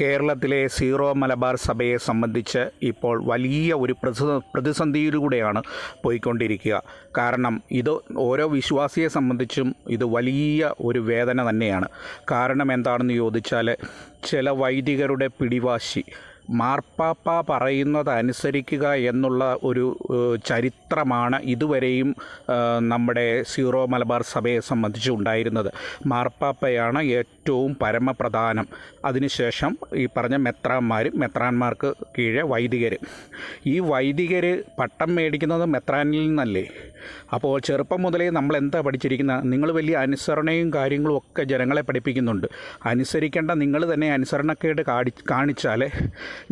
കേരളത്തിലെ സീറോ മലബാർ സഭയെ സംബന്ധിച്ച് ഇപ്പോൾ വലിയ ഒരു പ്രതിസന്ധിയിലൂടെയാണ് പോയിക്കൊണ്ടിരിക്കുക. കാരണം ഇത് ഓരോ വിശ്വാസിയെ സംബന്ധിച്ചും ഇത് വലിയ ഒരു വേദന തന്നെയാണ്. കാരണം എന്താണെന്ന് ചോദിച്ചാൽ, ചില വൈദികരുടെ പിടിവാശി, മാർപ്പാപ്പ പറയുന്നത് അനുസരിക്കുക എന്നുള്ള ഒരു ചരിത്രമാണ് ഇതുവരെയും നമ്മുടെ സീറോ മലബാർ സഭയെ സംബന്ധിച്ച് ഉണ്ടായിരുന്നത്. മാർപ്പാപ്പയാണ് ഏറ്റവും പരമപ്രധാനം. അതിനുശേഷം ഈ പറഞ്ഞ മെത്രാന്മാർക്ക് കീഴെ വൈദികർ. ഈ വൈദികർ പട്ടം മേടിക്കുന്നത് മെത്രാനിൽ നിന്നല്ലേ? അപ്പോൾ ചെറുപ്പം മുതലേ നമ്മൾ എന്താ പഠിച്ചിരിക്കുന്നത്? നിങ്ങൾ വലിയ അനുസരണയും കാര്യങ്ങളും ഒക്കെ ജനങ്ങളെ പഠിപ്പിക്കുന്നുണ്ട്. അനുസരിക്കേണ്ട നിങ്ങൾ തന്നെ അനുസരണക്കേട് കാണിച്ചാൽ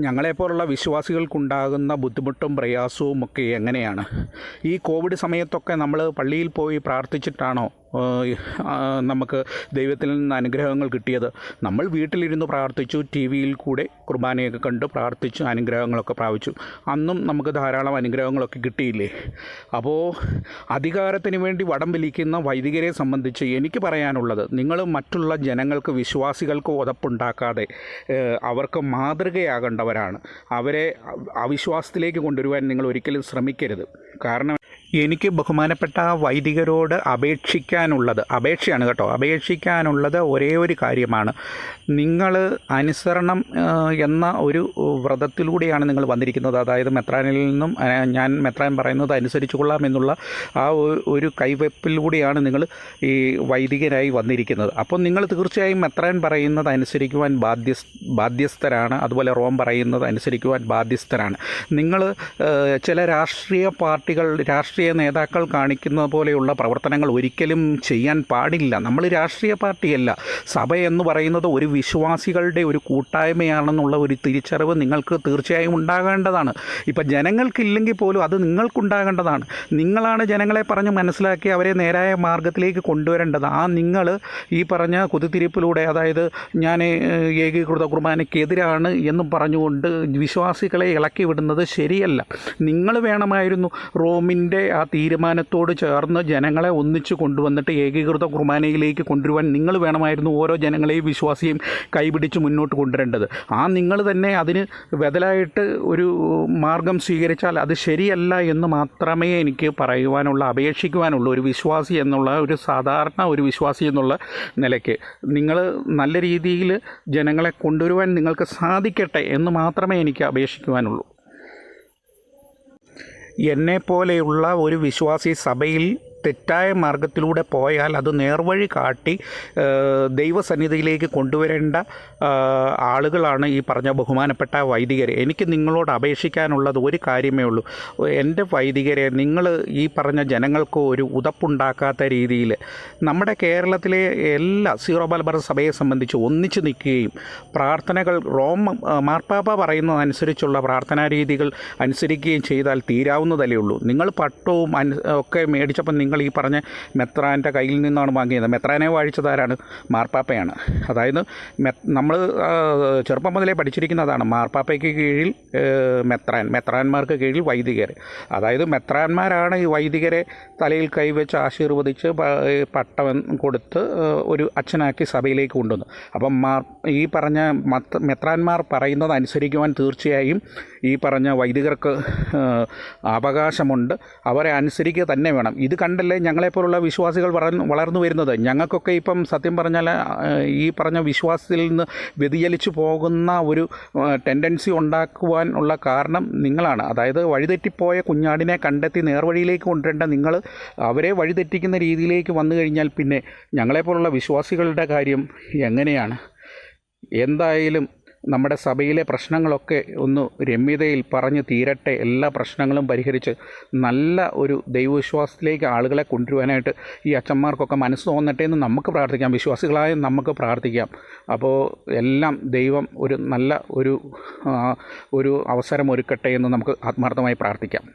ഞങ്ങളെപ്പോലുള്ള വിശ്വാസികൾക്കുണ്ടാകുന്ന ബുദ്ധിമുട്ടും പ്രയാസവും ഒക്കെ എങ്ങനെയാണ്? ഈ കോവിഡ് സമയത്തൊക്കെ നമ്മൾ പള്ളിയിൽ പോയി പ്രാർത്ഥിച്ചിട്ടാണോ നമുക്ക് ദൈവത്തിൽ നിന്ന് അനുഗ്രഹങ്ങൾ കിട്ടിയത്? നമ്മൾ വീട്ടിലിരുന്ന് പ്രാർത്ഥിച്ചു, ടി വിയിൽ കൂടെ കുർബാനയൊക്കെ കണ്ട് പ്രാർത്ഥിച്ചു, അനുഗ്രഹങ്ങളൊക്കെ പ്രാപിച്ചു. അന്നും നമുക്ക് ധാരാളം അനുഗ്രഹങ്ങളൊക്കെ കിട്ടിയില്ലേ? അപ്പോൾ അധികാരത്തിന് വേണ്ടി വടം വലിക്കുന്ന വൈദികരെ സംബന്ധിച്ച് എനിക്ക് പറയാനുള്ളത്, നിങ്ങൾ മറ്റുള്ള ജനങ്ങൾക്ക്, വിശ്വാസികൾക്ക് ഉതപ്പുണ്ടാക്കാതെ അവർക്ക് മാതൃകയാകേണ്ടവരാണ്. അവരെ അവിശ്വാസത്തിലേക്ക് കൊണ്ടുവരുവാൻ നിങ്ങൾ ഒരിക്കലും ശ്രമിക്കരുത്. കാരണം എനിക്ക് ബഹുമാനപ്പെട്ട വൈദികരോട് അപേക്ഷിക്കാനുള്ളത് ഒരേ ഒരു കാര്യമാണ്. നിങ്ങൾ അനുസരണം എന്ന ഒരു വ്രതത്തിലൂടെയാണ് നിങ്ങൾ വന്നിരിക്കുന്നത്. അതായത് മെത്രാനിൽ നിന്നും ഞാൻ മെത്രാൻ പറയുന്നത് അനുസരിച്ചു കൊള്ളാം എന്നുള്ള ആ ഒരു കൈവെപ്പിലൂടെയാണ് നിങ്ങൾ ഈ വൈദികരായി വന്നിരിക്കുന്നത്. അപ്പോൾ നിങ്ങൾ തീർച്ചയായും മെത്രാൻ പറയുന്നത് അനുസരിക്കുവാൻ ബാധ്യസ്ഥരാണ്. അതുപോലെ റോം പറയുന്നത് അനുസരിക്കുവാൻ ബാധ്യസ്ഥരാണ്. നിങ്ങൾ ചില രാഷ്ട്രീയ പാർട്ടികൾ, രാഷ്ട്രീയ നേതാക്കൾ കാണിക്കുന്ന പോലെയുള്ള പ്രവർത്തനങ്ങൾ ഒരിക്കലും ചെയ്യാൻ പാടില്ല. നമ്മൾ രാഷ്ട്രീയ പാർട്ടിയല്ല. സഭ എന്ന് പറയുന്നത് ഒരു വിശ്വാസികളുടെ ഒരു കൂട്ടായ്മയാണെന്നുള്ള ഒരു തിരിച്ചറിവ് നിങ്ങൾക്ക് തീർച്ചയായും ഉണ്ടാകേണ്ടതാണ്. ഇപ്പം ജനങ്ങൾക്കില്ലെങ്കിൽ പോലും അത് നിങ്ങൾക്കുണ്ടാകേണ്ടതാണ്. നിങ്ങളാണ് ജനങ്ങളെ പറഞ്ഞ് മനസ്സിലാക്കി അവരെ നേരായ മാർഗത്തിലേക്ക് കൊണ്ടുവരേണ്ടത്. നിങ്ങൾ ഈ പറഞ്ഞ കുതിത്തിരിപ്പിലൂടെ, അതായത് ഞാൻ ഏകീകൃത കുർബാനയ്ക്കെതിരാണ് എന്നും പറഞ്ഞുകൊണ്ട് വിശ്വാസികളെ ഇളക്കി വിടുന്നത് ശരിയല്ല. നിങ്ങൾ വേണമായിരുന്നു റോമിൻ്റെ ആ തീരുമാനത്തോട് ചേർന്ന് ജനങ്ങളെ ഒന്നിച്ചു കൊണ്ടുവന്നിട്ട് ഏകീകൃത കുർബാനയിലേക്ക് കൊണ്ടുവരുവാൻ നിങ്ങൾ വേണമായിരുന്നു ഓരോ ജനങ്ങളെയും വിശ്വാസിയും കൈപിടിച്ച് മുന്നോട്ട് കൊണ്ടുവരേണ്ടത്. നിങ്ങൾ തന്നെ അതിന് ബദലായിട്ട് ഒരു മാർഗം സ്വീകരിച്ചാൽ അത് ശരിയല്ല എന്ന് മാത്രമേ എനിക്ക് അപേക്ഷിക്കുവാനുള്ള ഒരു വിശ്വാസി എന്നുള്ള, ഒരു സാധാരണ ഒരു വിശ്വാസി എന്നുള്ള നിലയ്ക്ക് നിങ്ങൾ നല്ല രീതിയിൽ ജനങ്ങളെ കൊണ്ടുവരുവാൻ നിങ്ങൾക്ക് സാധിക്കട്ടെ എന്ന് മാത്രമേ എനിക്ക് അപേക്ഷിക്കുവാനുള്ളൂ. എന്നെപ്പോലെയുള്ള ഒരു വിശ്വാസി സഭയിൽ തെറ്റായ മാർഗത്തിലൂടെ പോയാൽ അത് നേർവഴി കാട്ടി ദൈവസന്നിധിയിലേക്ക് കൊണ്ടുവരേണ്ട ആളുകളാണ് ഈ പറഞ്ഞ ബഹുമാനപ്പെട്ട വൈദികർ. എനിക്ക് നിങ്ങളോട് അപേക്ഷിക്കാനുള്ളത് ഒരു കാര്യമേ ഉള്ളൂ. എൻ്റെ വൈദികരെ, നിങ്ങൾ ഈ പറഞ്ഞ ജനങ്ങൾക്ക് ഒരു ഉതപ്പുണ്ടാക്കാത്ത രീതിയിൽ നമ്മുടെ കേരളത്തിലെ എല്ലാ സീറോ മലബാർ സഭയെ സംബന്ധിച്ച് ഒന്നിച്ചു നിൽക്കുകയും പ്രാർത്ഥനകൾ മാർപ്പാപ്പ പറയുന്നതനുസരിച്ചുള്ള പ്രാർത്ഥനാ രീതികൾ അനുസരിക്കുകയും ചെയ്താൽ തീരാവുന്നതല്ലേ ഉള്ളൂ. നിങ്ങൾ പട്ടവും ഒക്കെ മേടിച്ചപ്പോൾ നിങ്ങൾ ഈ പറഞ്ഞ മെത്രാൻ്റെ കയ്യിൽ നിന്നാണ് വാങ്ങിയത്. മെത്രാനെ വാഴിച്ചതാരാണ്? മാർപ്പാപ്പയാണ്. അതായത് നമ്മൾ ചെറുപ്പം മുതലേ പഠിച്ചിരിക്കുന്നതാണ്. മാർപ്പാപ്പയ്ക്ക് കീഴിൽ മെത്രാന്മാർക്ക് കീഴിൽ വൈദികർ. അതായത് മെത്രാന്മാരാണ് ഈ വൈദികരെ തലയിൽ കൈവച്ച് ആശീർവദിച്ച് പട്ടം കൊടുത്ത് ഒരു അച്ഛനാക്കി സഭയിലേക്ക് കൊണ്ടുവന്നു. അപ്പം ഈ പറഞ്ഞ മെത്രാന്മാർ പറയുന്നത് അനുസരിക്കുവാൻ തീർച്ചയായും ഈ പറഞ്ഞ വൈദികർക്ക് അവകാശമുണ്ട്. അവരെ അനുസരിക്കുക തന്നെ വേണം. ഇത് കണ്ടല്ലേ ഞങ്ങളെപ്പോലുള്ള വിശ്വാസികൾ വളർന്നു വരുന്നത്. ഞങ്ങൾക്കൊക്കെ ഇപ്പം സത്യം പറഞ്ഞാൽ ഈ പറഞ്ഞ വിശ്വാസത്തിൽ നിന്ന് വ്യതിചലിച്ചു പോകുന്ന ഒരു ടെൻഡൻസി ഉണ്ടാക്കുവാൻ ഉള്ള കാരണം നിങ്ങളാണ്. അതായത് വഴിതെറ്റിപ്പോയ കുഞ്ഞാടിനെ കണ്ടെത്തി നേർവഴിയിലേക്ക് കൊണ്ടുവരേണ്ട നിങ്ങൾ അവരെ വഴിതെറ്റിക്കുന്ന രീതിയിലേക്ക് വന്നു കഴിഞ്ഞാൽ പിന്നെ ഞങ്ങളെപ്പോലുള്ള വിശ്വാസികളുടെ കാര്യം എങ്ങനെയാണ്? എന്തായാലും നമ്മുടെ സഭയിലെ പ്രശ്നങ്ങളൊക്കെ ഒന്ന് രമ്യതയിൽ പറഞ്ഞ് തീരട്ടെ. എല്ലാ പ്രശ്നങ്ങളും പരിഹരിച്ച് നല്ല ഒരു ദൈവവിശ്വാസത്തിലേക്ക് ആളുകളെ കൊണ്ടുവരാനായിട്ട് ഈ അച്ഛന്മാർക്കൊക്കെ മനസ്സ് തോന്നട്ടെ എന്ന് നമുക്ക് പ്രാർത്ഥിക്കാം. വിശ്വാസികളായ നമുക്ക് പ്രാർത്ഥിക്കാം. അപ്പോൾ എല്ലാം ദൈവം ഒരു നല്ല ഒരു അവസരം ഒരുക്കട്ടെ എന്ന് നമുക്ക് ആത്മാർത്ഥമായി പ്രാർത്ഥിക്കാം.